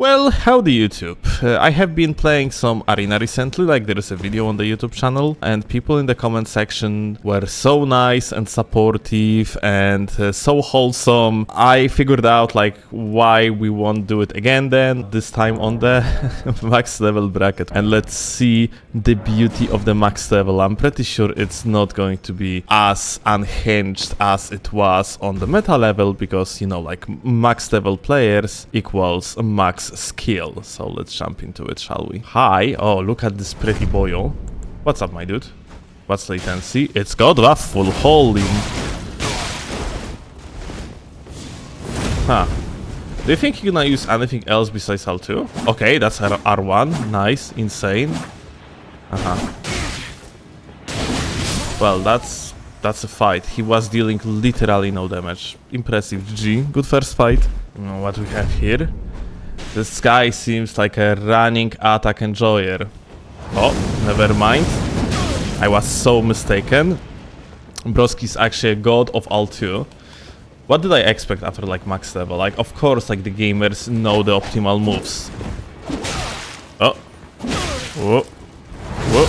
Well, howdy YouTube. I have been playing some Arena recently, like there is a video on the YouTube channel, and people in the comment section were so nice and supportive and so wholesome. I figured out like why we won't do it again then, this time on the max level bracket. And let's see the beauty of the max level. I'm pretty sure it's not going to be as unhinged as it was on the meta level, because, you know, like max level players equals max skill. So let's jump into it, shall we? Hi. Oh, look at this pretty boyo. What's up, my dude? What's latency? It's got a full holding. Huh. Do you think you're gonna use anything else besides L2? Okay, that's R1. Nice. Insane. Well, that's a fight. He was dealing literally no damage. Impressive. GG. Good first fight. What we have here? This guy seems like a running attack enjoyer. Oh, never mind. I was so mistaken. Broski's actually a god of L2. What did I expect after like max level? Like, of course, like the gamers know the optimal moves. Oh. Whoa. Whoa.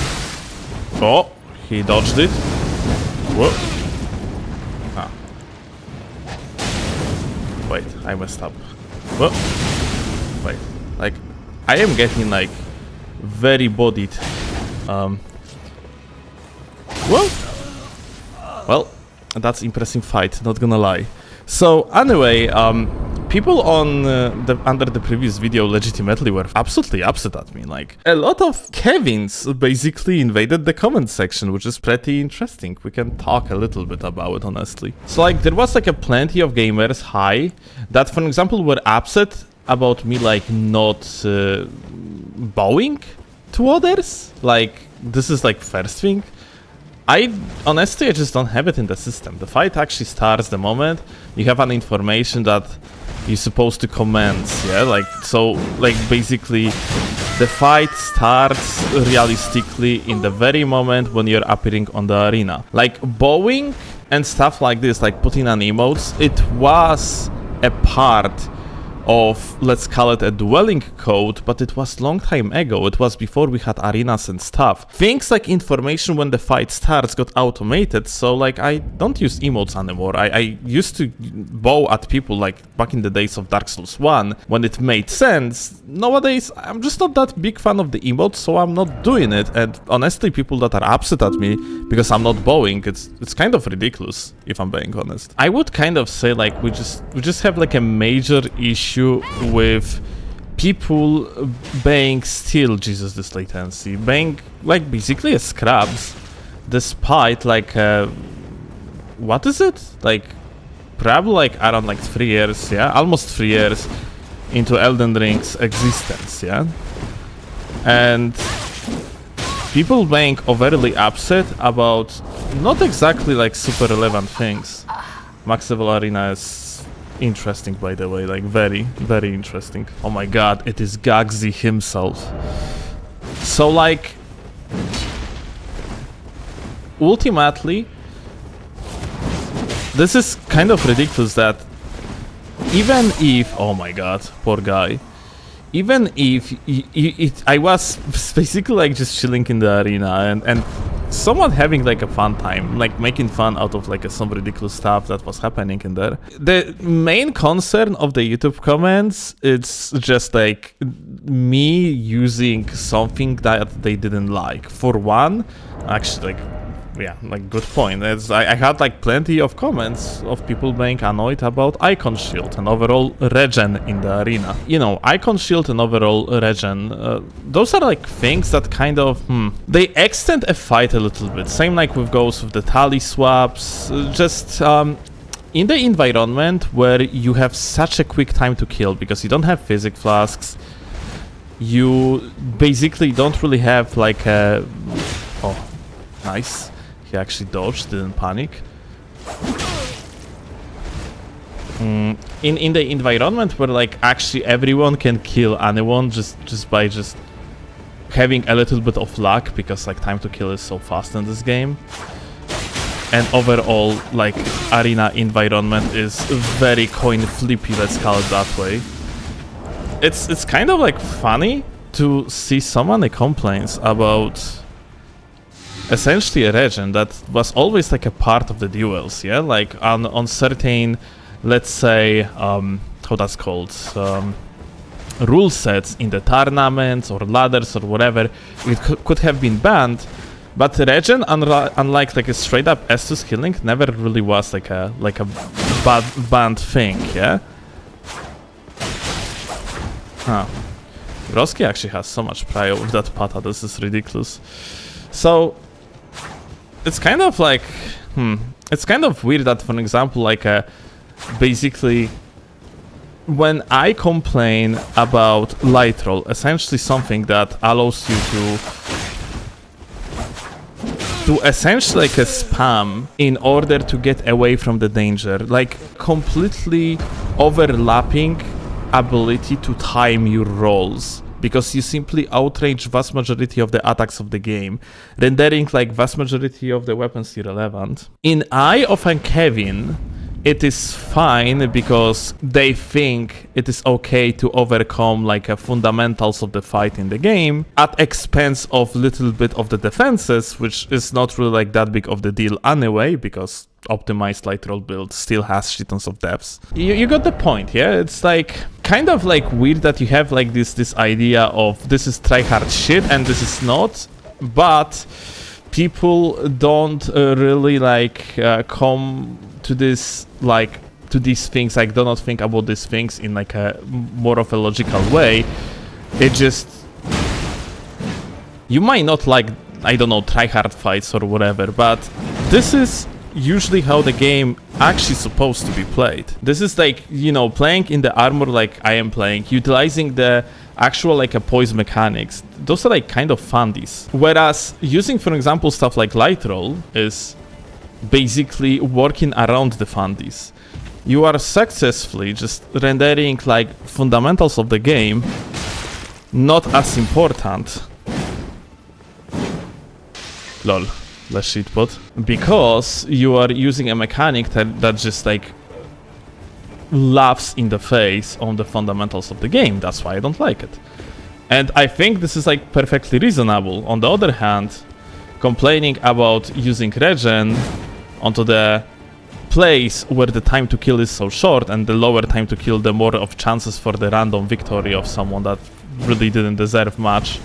Oh, he dodged it. Whoa. Ah. Wait, I messed up. Whoa. Wait, like, I am getting, like, very bodied. Well, that's impressive fight, not gonna lie. So, anyway, people on under the previous video legitimately were absolutely upset at me. Like, a lot of Kevins basically invaded the comment section, which is pretty interesting. We can talk a little bit about it, honestly. So, like, there was, like, a plenty of gamers, that, for example, were upset about me like not bowing to others. Like, this is like first thing. Honestly, I just don't have it in the system. The fight actually starts the moment you have an information that you're supposed to commence. Yeah, like, so like basically the fight starts realistically in the very moment when you're appearing on the arena. Like bowing and stuff like this, like putting on emotes, it was a part of, let's call it a dwelling code, but it was long time ago. It was before we had arenas and stuff. Things like information when the fight starts got automated, so like I don't use emotes anymore. I used to bow at people like back in the days of Dark Souls 1 when it made sense. Nowadays I'm just not that big fan of the emotes, so I'm not doing it. And honestly, people that are upset at me because I'm not bowing, it's kind of ridiculous, if I'm being honest. I would kind of say like we just have like a major issue with people being still, Jesus, this latency, being like basically a scrubs, despite like what is it, like probably like around like 3 years, yeah, almost 3 years into Elden Ring's existence, yeah, and people being overly upset about not exactly like super relevant things. Max level arena is interesting, by the way, like very, very interesting. Oh my god, it is Gagzi himself. So like, ultimately, this is kind of ridiculous that even if, oh my god, poor guy, even if I was basically like just chilling in the arena and somewhat having like a fun time, like making fun out of like some ridiculous stuff that was happening in there. The main concern of the YouTube comments, it's just like me using something that they didn't like. For one, actually, like, yeah, like good point. I had like plenty of comments of people being annoyed about icon shield and overall regen in the arena. You know, icon shield and overall regen, those are like things that kind of, they extend a fight a little bit. Same like with goes with the tally swaps, just in the environment where you have such a quick time to kill because you don't have physic flasks, you basically don't really have like a, oh, nice. He actually dodged, didn't panic. In the environment where like actually everyone can kill anyone just by having a little bit of luck, because like time to kill is so fast in this game. And overall, like, arena environment is very coin flippy, let's call it that way. it's kind of like funny to see so many complaints about essentially a regen that was always like a part of the duels, yeah? Like on certain, let's say, how that's called, rule sets in the tournaments or ladders or whatever, it could have been banned, but regen, unlike like a straight up S2 skilling, never really was like a banned thing, yeah? Huh. Roski actually has so much prior with that pata, this is ridiculous. So it's kind of like, it's kind of weird that, for example, like basically when I complain about light roll, essentially something that allows you to essentially like a spam in order to get away from the danger, like completely overlapping ability to time your rolls, because you simply outrange vast majority of the attacks of the game, rendering like vast majority of the weapons irrelevant. In Eye of a Kevin, it is fine because they think it is okay to overcome like fundamentals of the fight in the game at expense of little bit of the defenses, which is not really like that big of the deal anyway, because optimized light roll build still has shit tons of depths. You got the point, yeah? It's like kind of like weird that you have like this idea of this is tryhard shit and this is not, but people don't really like come to this like to these things, like do not think about these things in like a more of a logical way. It just, you might not like, I don't know, tryhard fights or whatever, but this is usually how the game actually supposed to be played. This is like, you know, playing in the armor like I am playing, utilizing the actual like a poise mechanics. Those are like kind of fundies. Whereas using, for example, stuff like light roll is basically working around the fundies. You are successfully just rendering like fundamentals of the game not as important. Lol. Less shitbot, because you are using a mechanic that just like laughs in the face on the fundamentals of the game. That's why I don't like it. And I think this is like perfectly reasonable. On the other hand, complaining about using regen onto the place where the time to kill is so short, and the lower time to kill, the more of chances for the random victory of someone that really didn't deserve much.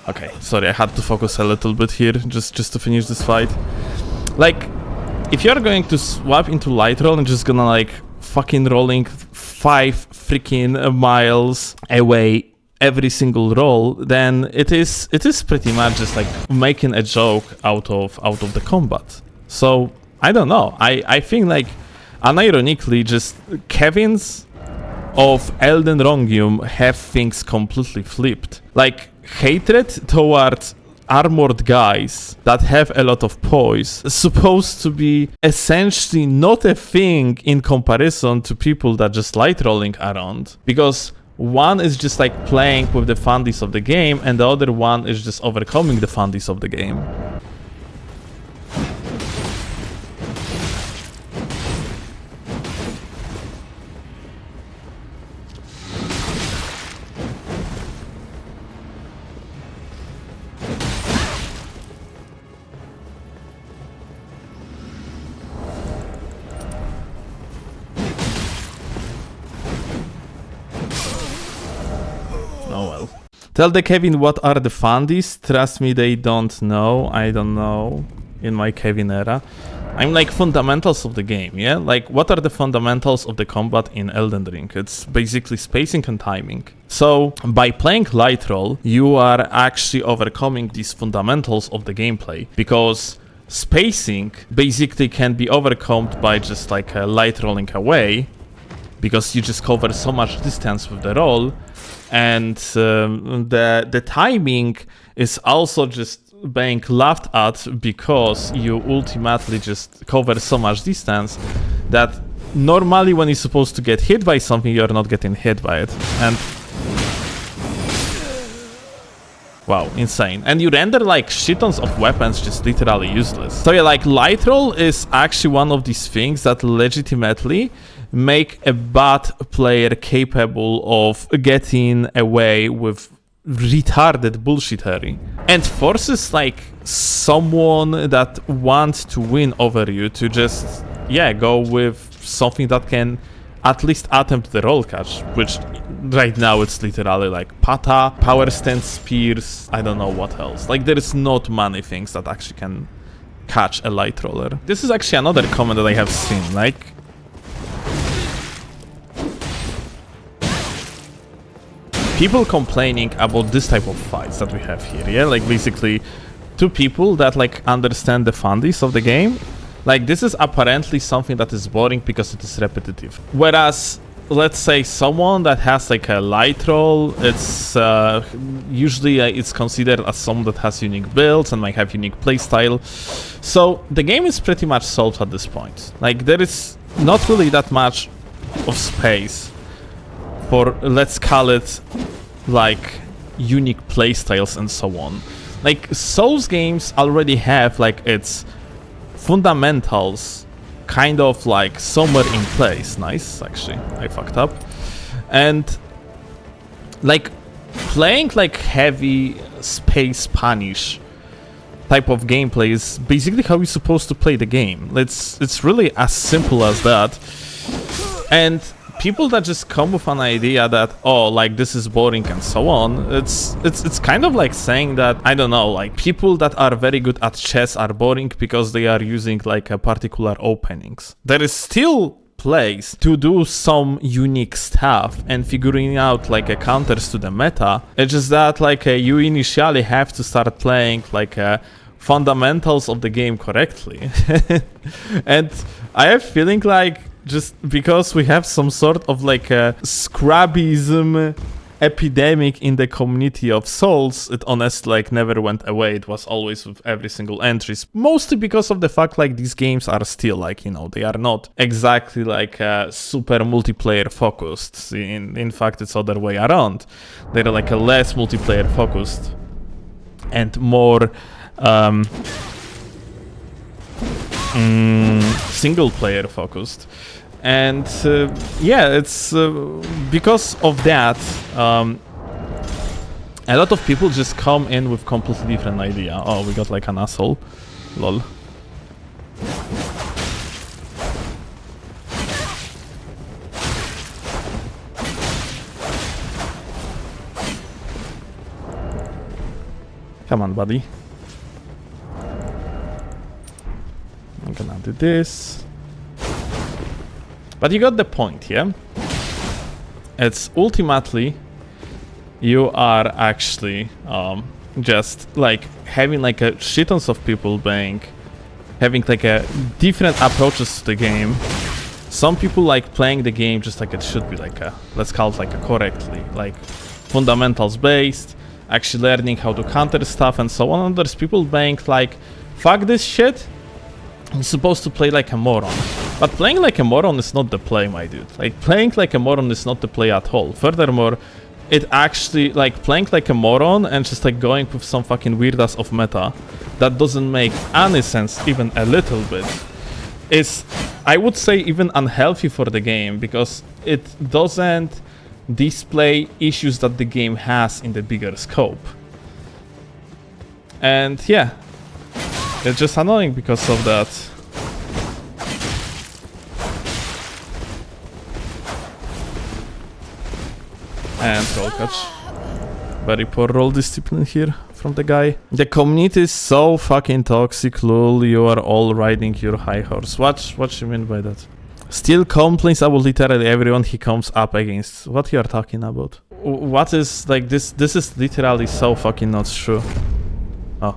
Okay, sorry, I had to focus a little bit here, just to finish this fight. Like, if you're going to swap into light roll and just gonna like fucking rolling 5 freaking miles away every single roll, then it is pretty much just like making a joke out of the combat. So I don't know. I think like unironically, just Kevin's of Elden Ring have things completely flipped. Like, hatred towards armored guys that have a lot of poise is supposed to be essentially not a thing in comparison to people that just light rolling around, because one is just like playing with the fundies of the game and the other one is just overcoming the fundies of the game. Tell the Kevin what are the fundies. Trust me, they don't know. I don't know. In my Kevin era, I'm like fundamentals of the game, yeah? Like, what are the fundamentals of the combat in Elden Ring? It's basically spacing and timing. So, by playing light roll, you are actually overcoming these fundamentals of the gameplay, because spacing basically can be overcome by just like light rolling away, because you just cover so much distance with the roll. And the timing is also just being laughed at because you ultimately just cover so much distance that normally when you're supposed to get hit by something, you're not getting hit by it. And Wow, insane. And you render like shitons of weapons just literally useless. So yeah, like light roll is actually one of these things that legitimately make a bad player capable of getting away with retarded bullshittery, and forces like someone that wants to win over you to just, yeah, go with something that can at least attempt the roll catch, which right now it's literally like pata, power stance, spears, I don't know what else. Like there is not many things that actually can catch a light roller. This is actually another comment that I have seen, like people complaining about this type of fights that we have here, yeah? Like basically two people that like understand the fundies of the game. Like this is apparently something that is boring because it is repetitive. Whereas, let's say someone that has like a light roll, it's usually it's considered as someone that has unique builds and might have unique playstyle. So the game is pretty much solved at this point. Like there is not really that much of space for, let's call it, like unique playstyles and so on. Like Souls games already have like its fundamentals kind of like somewhere in place. Nice, actually, I fucked up. And like playing like heavy space punish type of gameplay is basically how you're supposed to play the game. It's really as simple as that. And people that just come with an idea that, oh, like this is boring and so on, it's kind of like saying that, I don't know, like people that are very good at chess are boring because they are using like a particular openings. There is still place to do some unique stuff and figuring out like a counters to the meta. It's just that like you initially have to start playing like fundamentals of the game correctly. And I have feeling like just because we have some sort of like a scrubbyism epidemic in the community of Souls, it honestly like never went away. It was always with every single entries, mostly because of the fact like these games are still like, you know, they are not exactly like super multiplayer focused. In fact, it's other way around. They're like a less multiplayer focused and more single player focused. And yeah, it's because of that a lot of people just come in with completely different idea. Oh, we got like an asshole. Lol. Come on, buddy. I'm gonna do this. But you got the point, yeah? It's ultimately you are actually just like having like a shit tons of people playing, having like a different approaches to the game. Some people like playing the game just like it should be, like a, let's call it like a correctly, like fundamentals based, actually learning how to counter stuff and so on. And there's people playing like, fuck this shit, I'm supposed to play like a moron. But playing like a moron is not the play, my dude. Like, playing like a moron is not the play at all. Furthermore, it actually, like, playing like a moron and just like going with some fucking weird ass of meta that doesn't make any sense even a little bit is, I would say, even unhealthy for the game, because it doesn't display issues that the game has in the bigger scope. And yeah, it's just annoying because of that. And roll catch. Very poor roll discipline here from the guy. The community is so fucking toxic, lol. You are all riding your high horse. What you mean by that? Still complains about literally everyone he comes up against. What you are talking about? What is like this? This is literally so fucking not true. Oh.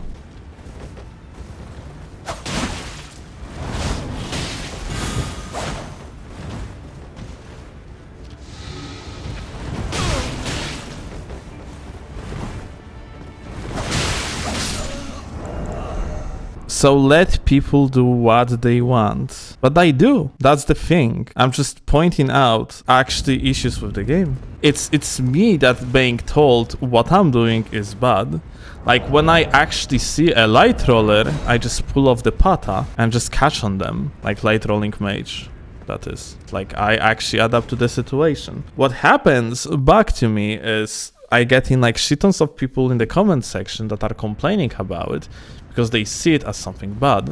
So let people do what they want. But I do. That's the thing. I'm just pointing out actually issues with the game. It's me that being told what I'm doing is bad. Like when I actually see a light roller, I just pull off the pata and just catch on them, like light rolling mage. That is, like I actually adapt to the situation. What happens back to me is I get in like shitons of people in the comment section that are complaining about it because they see it as something bad.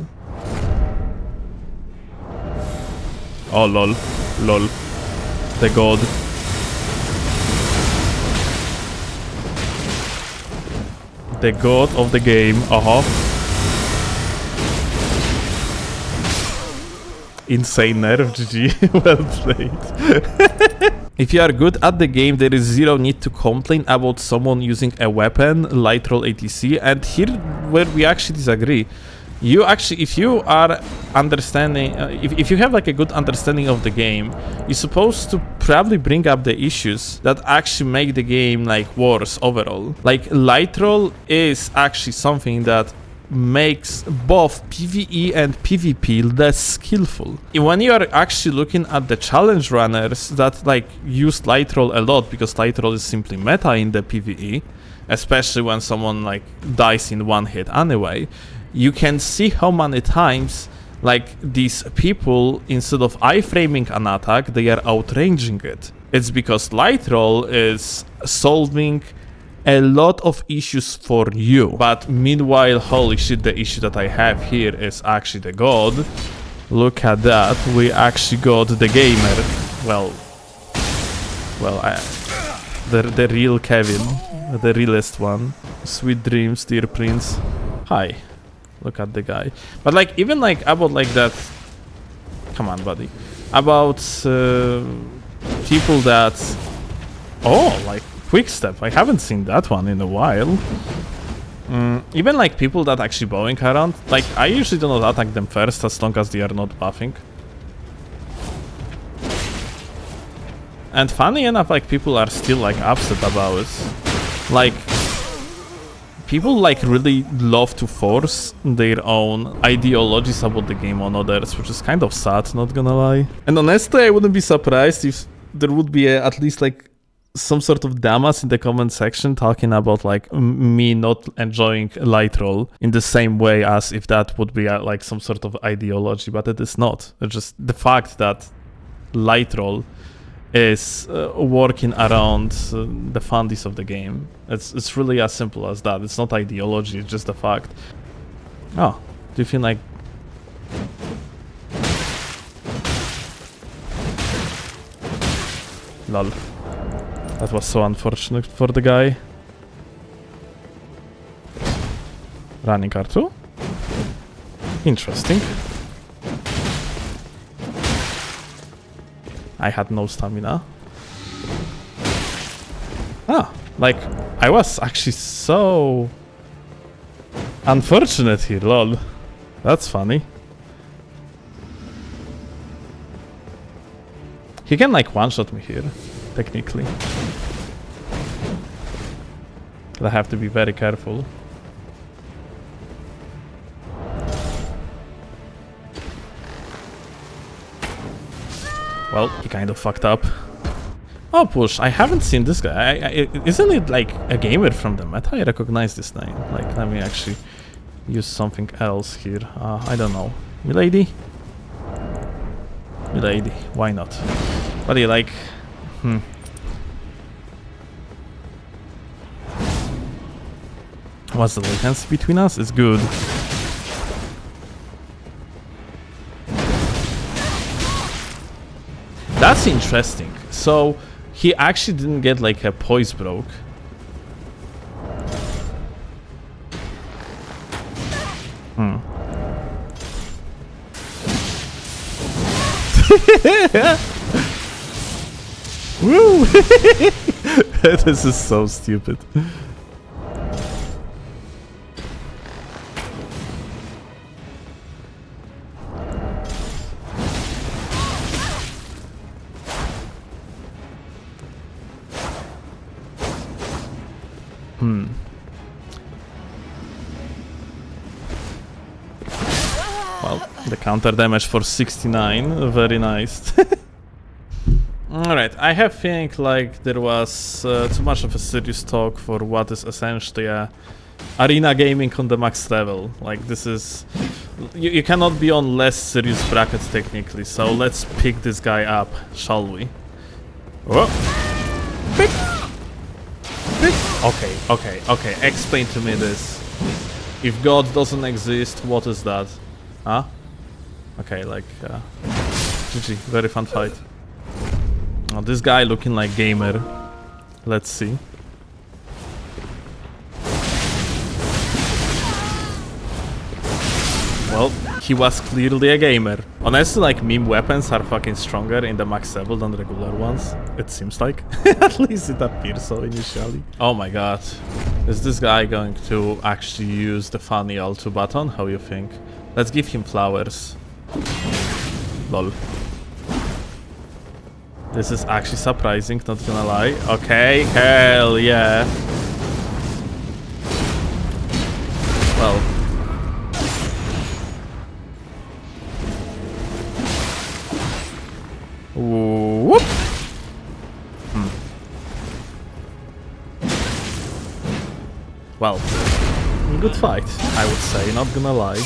Oh lol, lol, the god. The god of the game, Insane nerve, GG, well played. If you are good at the game, there is zero need to complain about someone using a weapon, light roll ATC, and here where we actually disagree. You actually, if you are understanding, if you have like a good understanding of the game, you're supposed to probably bring up the issues that actually make the game like worse overall. Like light roll is actually something that makes both PvE and PvP less skillful. When you are actually looking at the challenge runners that like use light roll a lot, because light roll is simply meta in the PvE, especially when someone like dies in one hit anyway, you can see how many times like these people, instead of iframing an attack, they are outranging it. It's because light roll is solving a lot of issues for you. But meanwhile, holy shit, the issue that I have here is actually the god. Look at that, we actually got the gamer. Well, the real Kevin, the realest one. Sweet dreams, dear prince. Hi. Look at the guy. But like, even like about like that, come on buddy, about people that, oh, like quick step, I haven't seen that one in a while. Even like people that actually bowing around, like I usually do not attack them first as long as they are not buffing. And funny enough, like people are still like upset about it. Like people like really love to force their own ideologies about the game on others, which is kind of sad, not gonna lie. And honestly, I wouldn't be surprised if there would be at least like some sort of damas in the comment section talking about like me not enjoying light roll in the same way as if that would be like some sort of ideology, but it is not. It's just the fact that light roll is working around the fundies of the game. It's really as simple as that. It's not ideology, it's just a fact. Oh, do you feel like... Lol. That was so unfortunate for the guy. Running R2? Interesting. I had no stamina. Ah, like, I was actually so unfortunate here, lol. That's funny. He can like one-shot me here, technically. But I have to be very careful. Well, he kind of fucked up. Oh, push. I haven't seen this guy. Isn't it like a gamer from the meta? I recognize this name. Like, let me actually use something else here. I don't know. Milady? Milady. Why not? What do you like? What's the latency between us? It's good. That's interesting. So he actually didn't get like a poise broke. Woo! This is so stupid. Well, the counter damage for 69, very nice. Alright, I have think like there was too much of a serious talk for what is essentially a arena gaming on the max level. Like this is... You cannot be on less serious brackets technically, so let's pick this guy up, shall we? Oh. Pick. Pick. Okay, explain to me this. If God doesn't exist, what is that? Huh? Okay, like... GG, very fun fight. Oh, this guy looking like gamer. Let's see. Well, he was clearly a gamer. Honestly, like, meme weapons are fucking stronger in the max level than regular ones. It seems like. At least it appears so initially. Oh my god. Is this guy going to actually use the funny L2 button? How you think? Let's give him flowers. Lol. This is actually surprising, not gonna lie. Okay, hell yeah. Well. Whoop. Well, good fight, I would say, not gonna lie.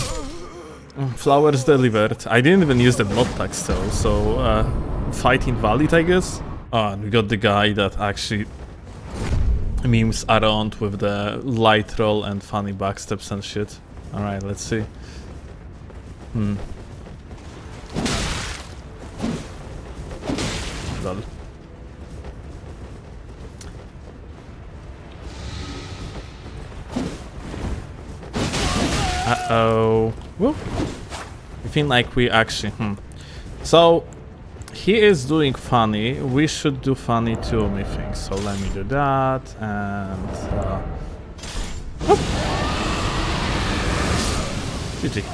Flowers delivered. I didn't even use the blood tag still, so fight invalid, I guess. Oh, and we got the guy that actually memes around with the light roll and funny backsteps and shit. Alright, let's see. Lol. Uh-oh. Whoop. I think like we actually... So, he is doing funny. We should do funny too, methinks. So let me do that, and... GG.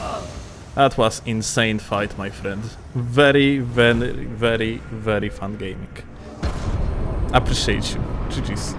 That was insane fight, my friend. Very, very, very, very fun gaming. Appreciate you. GG's.